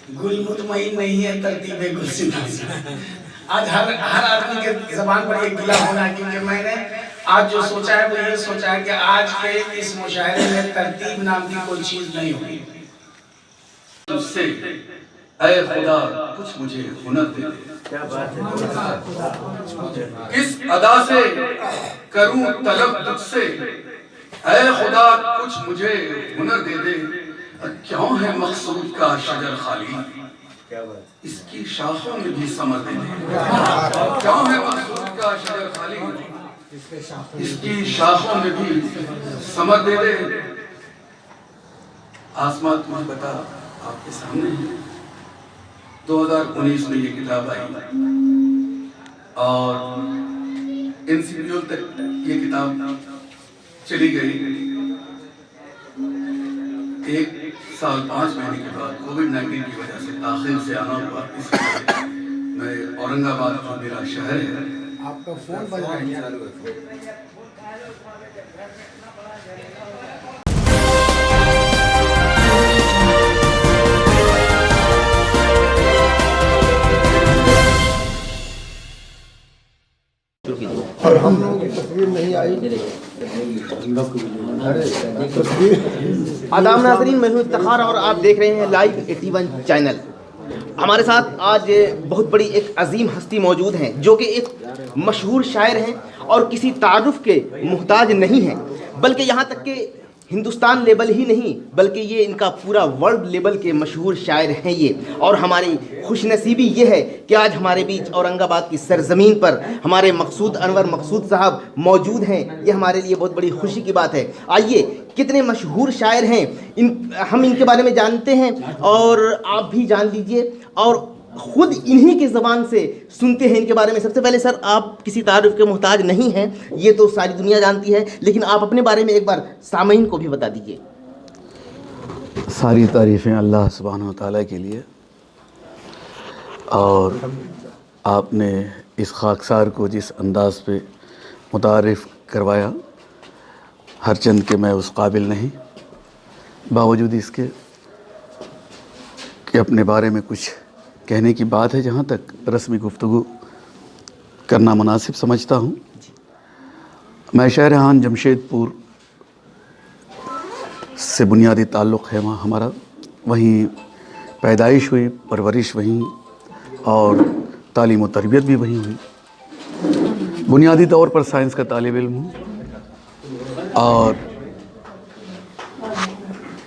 गुल मुतमईन नहीं है तरतीब गुलसिता से। आज हर आदमी के जबान पर एक गिला होना है, क्योंकि मैंने आज जो सोचा है वो ये सोचा है कि आज के इस मुशायरे में तरतीब नाम की कोई चीज नहीं होगी। तुझसे ऐ खुदा कुछ मुझे हुनर दे दे, क्या बात है। किस अदा से करूं तलब तुझसे, ऐ खुदा कुछ मुझे हुनर दे दे। क्यों है मकसूद का शजर खाली, क्या बात, इसकी शाखों में भी समर दे दे। क्यों है मकसूद का शजर खाली, इसकी शाखों में भी समर दे दे। आसमां तुम्हें बता आपके सामने है। 2019 में ये किताब आई और NCPO तक ये किताब चली गई। 1 साल 5 महीने के बाद कोविड-19 की वजह से ताखिर से आना हुआ। इसलिए मैं औरंगाबाद जो मेरा शहर है, आपका फोन बज रहा है। और हम लोगों की तस्वीर नहीं आई। आदाब नाज़रीन, मैं हूं इफ्तिखार और आप देख रहे हैं लाइव 81 चैनल। हमारे साथ आज बहुत बड़ी एक अजीम हस्ती मौजूद हैं जो कि एक मशहूर शायर हैं और किसी तारुफ के मुहताज नहीं हैं, बल्कि यहाँ तक कि हिंदुस्तान लेवल ही नहीं बल्कि ये इनका पूरा वर्ल्ड लेवल के मशहूर शायर हैं ये। और हमारी खुशनसीबी ये है कि आज हमारे बीच औरंगाबाद की सरज़मीन पर हमारे मकसूद अनवर मकसूद साहब मौजूद हैं। ये हमारे लिए बहुत बड़ी खुशी की बात है। आइए, कितने मशहूर शायर हैं हम इनके बारे में जानते हैं और आप भी जान लीजिए और खुद इन्हीं की ज़बान से सुनते हैं इनके बारे में। सबसे पहले सर, आप किसी तारीफ़ के मोहताज नहीं हैं, ये तो सारी दुनिया जानती है, लेकिन आप अपने बारे में एक बार सामीन को भी बता दीजिए। सारी तारीफ़ें अल्लाह सुब्हानहू व तआला के लिए, और आपने इस खाकसार को जिस अंदाज़ पे मुतारिफ़ करवाया, हर चंद के मैं उस काबिल नहीं, बावजूद इसके कि अपने बारे में कुछ कहने की बात है, जहाँ तक रस्मी गुफ्तगू करना मुनासिब समझता हूँ। मैं शहर-ए-हान जमशेदपुर से बुनियादी ताल्लुक़ है वहाँ हमारा, वहीं पैदाइश हुई, परवरिश वहीं और तालीम व तरबियत भी वहीं हुई। बुनियादी तौर पर साइंस का तालिब इल्म हूँ और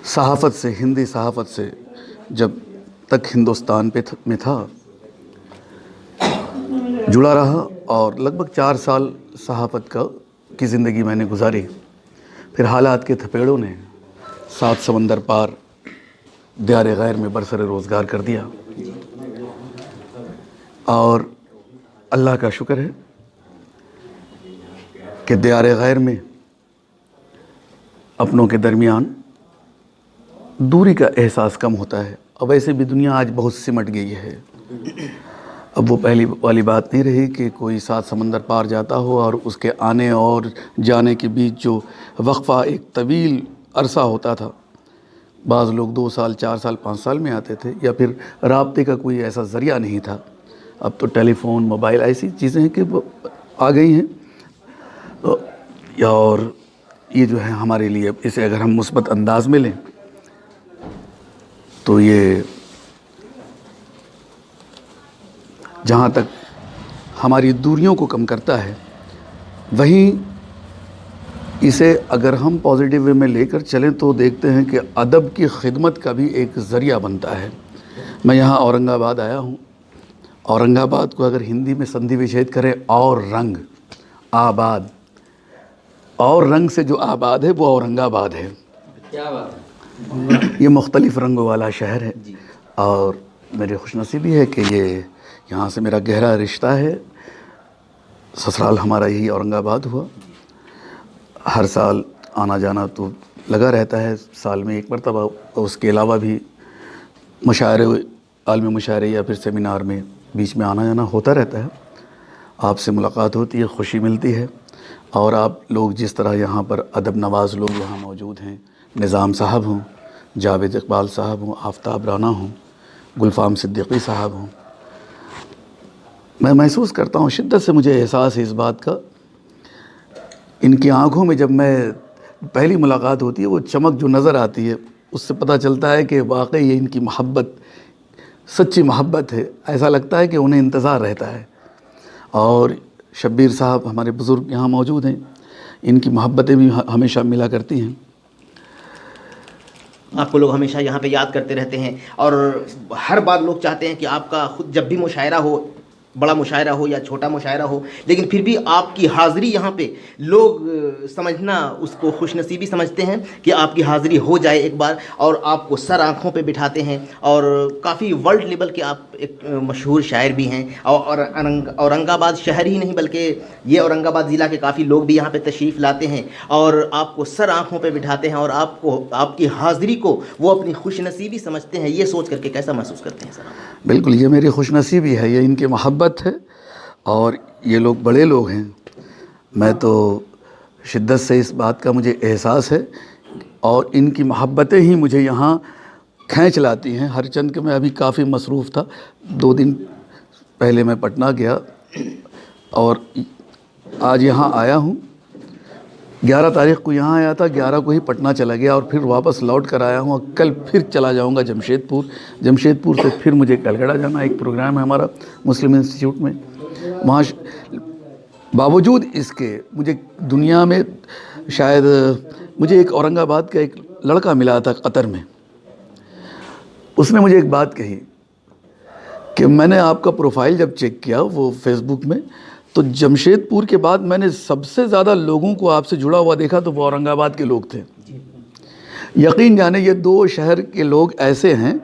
सहाफ़त से, हिंदी सहाफ़त से जब तक हिंदुस्तान में था जुड़ा रहा और लगभग 4 साल सहाफ़त की ज़िंदगी मैंने गुजारी। फिर हालात के थपेड़ों ने 7 समंदर पार दियार गैर में बरसर रोज़गार कर दिया और अल्लाह का शुक्र है कि दियार गैर में अपनों के दरमियान दूरी का एहसास कम होता है। अब वैसे भी दुनिया आज बहुत सिमट गई है। अब वो पहली वाली बात नहीं रही कि कोई 7 समंदर पार जाता हो और उसके आने और जाने के बीच जो वक्फ़ा एक तवील अरसा होता था। बाज़ लोग 2 साल, 4 साल, 5 साल में आते थे, या फिर राब्ते का कोई ऐसा ज़रिया नहीं था। अब तो टेलीफ़ोन, मोबाइल ऐसी चीज़ें हैं कि आ गई हैं, और ये जो है हमारे लिए, इसे अगर हम मुस्बत अंदाज में लें तो ये जहाँ तक हमारी दूरियों को कम करता है, वहीं इसे अगर हम पॉजिटिव वे में लेकर चलें तो देखते हैं कि अदब की खिदमत का भी एक ज़रिया बनता है। मैं यहाँ औरंगाबाद आया हूँ। औरंगाबाद को अगर हिंदी में संधि विच्छेद करें, और रंग आबाद, और रंग से जो आबाद है वो औरंगाबाद है। क्या बात है। ये मुख्तलिफ़ रंगों वाला शहर है और मेरी खुशनसीबी है कि ये यहाँ से मेरा गहरा रिश्ता है। ससुराल हमारा यही औरंगाबाद हुआ। हर साल आना जाना तो लगा रहता है, साल में 1 मरतबा। उसके अलावा भी मुशायरे, आलमी मुशायरे या फिर सेमिनार में बीच में आना जाना होता रहता है। आपसे मुलाकात होती है, खुशी मिलती है। और आप लोग जिस तरह यहाँ पर अदब नवाज़ लोग यहाँ मौजूद हैं, निज़ाम साहब हों, जावेद इकबाल साहब हों, आफ्ताब राना हों, गुलफाम सिद्दीकी साहब हूँ। मैं महसूस करता हूँ, शिद्दत से मुझे एहसास है इस बात का, इनकी आँखों में जब मैं पहली मुलाकात होती है वो चमक जो नज़र आती है उससे पता चलता है कि वाकई ये इनकी मोहब्बत सच्ची मोहब्बत है। ऐसा लगता है कि उन्हें इंतज़ार रहता है। और शब्बीर साहब हमारे बुज़ुर्ग यहाँ मौजूद हैं, इनकी मोहब्बतें भी हमेशा मिला करती हैं। आपको लोग हमेशा यहाँ पे याद करते रहते हैं और हर बार लोग चाहते हैं कि आपका खुद जब भी मुशायरा हो, बड़ा मुशायरा हो या छोटा मुशायरा हो, लेकिन फिर भी आपकी हाज़िरी यहाँ पे लोग समझना उसको खुशनसीबी समझते हैं कि आपकी हाज़िरी हो जाए एक बार, और आपको सर आँखों पे बिठाते हैं। और काफ़ी वर्ल्ड लेवल के आप एक मशहूर शायर भी हैं। और औरंगाबाद शहर ही नहीं बल्कि ये औरंगाबाद ज़िला के काफ़ी लोग भी यहाँ पे तशरीफ़ लाते हैं और आपको सर आँखों पे बिठाते हैं और आपको आपकी हाज़िरी को वो अपनी खुशनसीबी समझते हैं। ये सोच करके कैसा महसूस करते हैं सर आप? बिल्कुल, ये मेरी खुशनसीबी है, ये इनकी मोहब्बत है और ये लोग बड़े लोग हैं। मैं तो शिद्दत से इस बात का मुझे एहसास है और इनकी मोहब्बतें ही मुझे यहाँ खींच लाती हैं। हरचंद के मैं अभी काफ़ी मसरूफ़ था, 2 दिन पहले मैं पटना गया और आज यहाँ आया हूँ। 11 तारीख़ को यहाँ आया था, 11 को ही पटना चला गया और फिर वापस लौट कर आया हूँ और कल फिर चला जाऊँगा जमशेदपुर। जमशेदपुर से फिर मुझे कलकत्ता जाना, एक प्रोग्राम है हमारा मुस्लिम इंस्टीट्यूट में। वहाँ बावजूद इसके मुझे दुनिया में शायद मुझे एक औरंगाबाद का एक लड़का मिला था कतर में। उसने मुझे एक बात कही कि मैंने आपका प्रोफाइल जब चेक किया वो फेसबुक में, तो जमशेदपुर के बाद मैंने सबसे ज़्यादा लोगों को आपसे जुड़ा हुआ देखा तो वो औरंगाबाद के लोग थे। यकीन जाने ये 2 शहर के लोग ऐसे हैं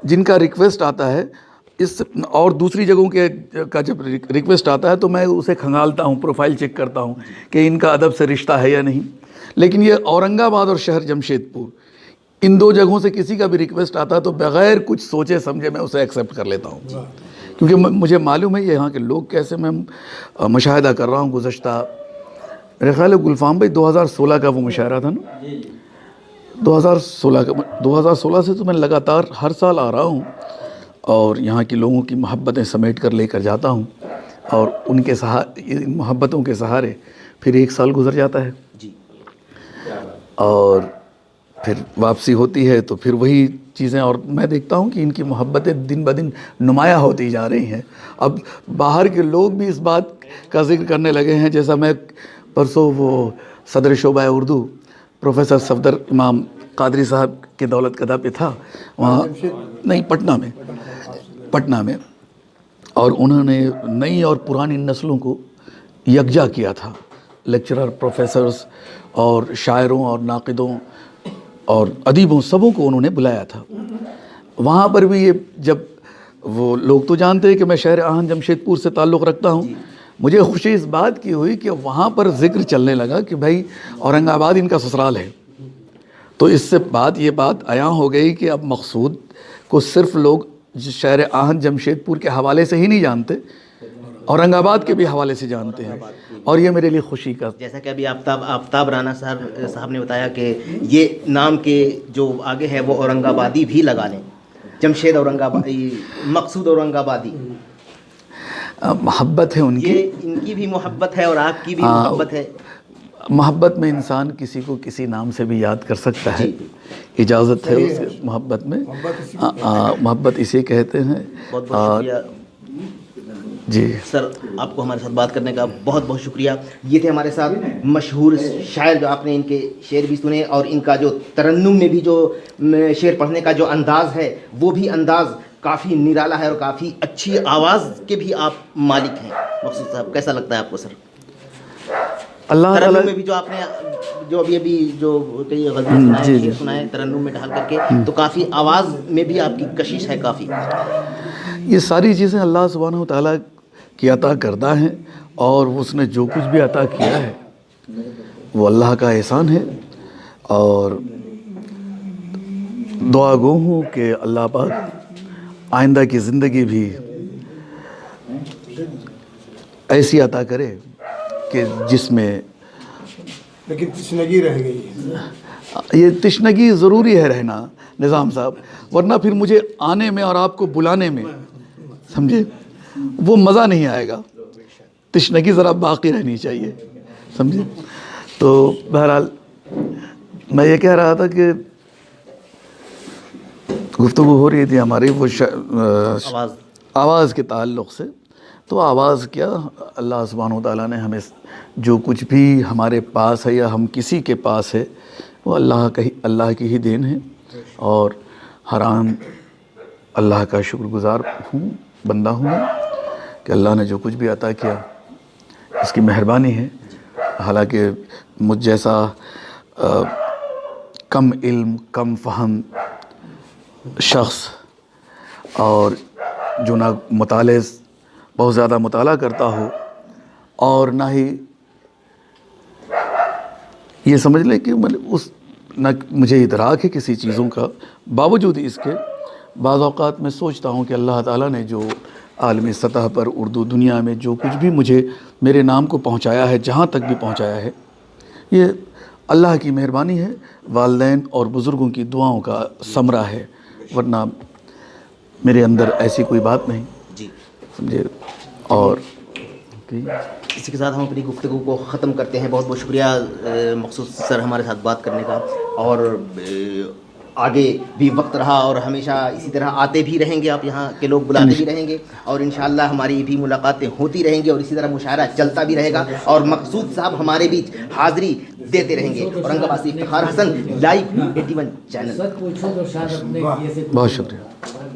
जिनका रिक्वेस्ट आता है इस और दूसरी जगहों के का जब रिक्वेस्ट आता है तो मैं उसे खंगालता हूँ, प्रोफाइल चेक करता हूँ कि इनका अदब से रिश्ता है या नहीं। लेकिन ये औरंगाबाद और शहर जमशेदपुर, इन 2 जगहों से किसी का भी रिक्वेस्ट आता है तो बग़ैर कुछ सोचे समझे मैं उसे एक्सेप्ट कर लेता हूँ, क्योंकि मुझे मालूम है ये यहाँ के लोग कैसे। मैं मुशाहिदा कर रहा हूँ गुज़श्ता मेरे ख़्याल है गुलफाम भाई 2016 का वो मुशायरा था ना, 2016 से तो मैं लगातार हर साल आ रहा हूँ और यहाँ के लोगों की मोहब्बतें समेट कर लेकर जाता हूँ और उनके इन मोहब्बतों के सहारे फिर 1 साल गुजर जाता है जी। और फिर वापसी होती है तो फिर वही चीज़ें, और मैं देखता हूँ कि इनकी मोहब्बतें दिन ब दिन नुमाया होती जा रही हैं। अब बाहर के लोग भी इस बात का जिक्र करने लगे हैं। जैसा मैं परसों वो सदर शोबा उर्दू प्रोफेसर सफदर इमाम कादरी साहब के दौलत कदा पे था, वहाँ नहीं पटना में, और उन्होंने नई और पुरानी नस्लों को यकजा किया था। लेक्चरर, प्रोफेसर्स और शायरों और नाक़िदों और अदीबों सबों को उन्होंने बुलाया था। वहाँ पर भी ये जब वो लोग तो जानते हैं कि मैं शहर आहन जमशेदपुर से ताल्लुक़ रखता हूँ, मुझे खुशी इस बात की हुई कि वहाँ पर ज़िक्र चलने लगा कि भाई औरंगाबाद इनका ससुराल है। तो इससे ये बात आया हो गई कि अब मकसूद को सिर्फ लोग शहर आहन जमशेदपुर के हवाले से ही नहीं जानते, औरंगाबाद के भी हवाले से जानते हैं, और ये मेरे लिए खुशी का। जैसा कि अभी आफ्ताब राना साहब ने बताया कि ये नाम के जो आगे है वो औरंगाबादी भी लगा लें, जमशेद औरंगाबादी, मकसूद औरंगाबादी। मोहब्बत है उनकी, ये इनकी भी मोहब्बत है और आपकी भी मोहब्बत है। मोहब्बत में इंसान किसी को किसी नाम से भी याद कर सकता है, इजाज़त है उस मोहब्बत में। मोहब्बत इसे कहते हैं। बहुत बहुत शुक्रिया जी सर, आपको हमारे साथ बात करने का बहुत बहुत शुक्रिया। ये थे हमारे साथ मशहूर शायर, जो आपने इनके शेर भी सुने और इनका जो तरन्नुम में भी जो शेर पढ़ने का जो अंदाज़ है वो भी अंदाज़ काफ़ी निराला है और काफ़ी अच्छी आवाज़ के भी आप मालिक हैं। मकसूद साहब, कैसा लगता है आपको सर? अल्लाह ताला तरन्नुम में भी जो आपने जो अभी जो कई गज़ल सुनाए तरन्नुम में ढाल करके, तो काफ़ी आवाज़ में भी आपकी कशिश है काफ़ी। ये सारी चीज़ें अल्लाह सुब्हानहू तआला की अता करदा हैं, और उसने जो कुछ भी अता किया है वो अल्लाह का एहसान है। और दुआ गो हूँ कि अल्लाह पाक आइंदा की ज़िंदगी भी ऐसी अता करे कि जिसमें लेकिन तशनगी रह गई है। یہ تشنگی ضروری ہے رہنا نظام صاحب، ورنہ پھر مجھے آنے میں اور آپ کو بلانے میں سمجھے وہ مزہ نہیں آئے گا. تشنگی ذرا باقی رہنی چاہیے سمجھے. تو بہرحال میں یہ کہہ رہا تھا کہ گفتگو ہو رہی تھی ہماری وہ آواز کے تعلق سے. تو آواز کیا، اللہ سبحانہ و تعالیٰ نے ہمیں جو کچھ بھی ہمارے پاس ہے یا ہم کسی کے پاس ہے وہ اللہ کی ہی دین ہے، اور حرام اللہ کا شکر گزار ہوں، بندہ ہوں کہ اللہ نے جو کچھ بھی عطا کیا اس کی مہربانی ہے. حالانکہ مجھ جیسا کم علم کم فہم شخص اور جو نہ بہت زیادہ مطالعہ کرتا ہو اور نہ ہی یہ سمجھ لے کہ نہ مجھے ادراک ہے کسی چیزوں کا، باوجود اس کے بعض اوقات میں سوچتا ہوں کہ اللہ تعالیٰ نے جو عالمی سطح پر اردو دنیا میں جو کچھ بھی مجھے میرے نام کو پہنچایا ہے، جہاں تک بھی پہنچایا ہے، یہ اللہ کی مہربانی ہے، والدین اور بزرگوں کی دعاؤں کا ثمرہ ہے، ورنہ میرے اندر ایسی کوئی بات نہیں جی سمجھے. اور اسی کے ساتھ ہم اپنی گفتگو کو ختم کرتے ہیں. بہت بہت شکریہ مخصوص سر ہمارے ساتھ بات کرنے کا، اور آگے بھی وقت رہا اور ہمیشہ اسی طرح آتے بھی رہیں گے، آپ یہاں کے لوگ بلاتے بھی رہیں گے، اور انشاءاللہ ہماری بھی ملاقاتیں ہوتی رہیں گی، اور اسی طرح مشاعرہ چلتا بھی رہے گا، اور مقصود صاحب ہمارے بیچ حاضری دیتے رہیں گے. اورنگ آباد سے افتخار حسن، لائیو 81 چینل. بہت شکریہ.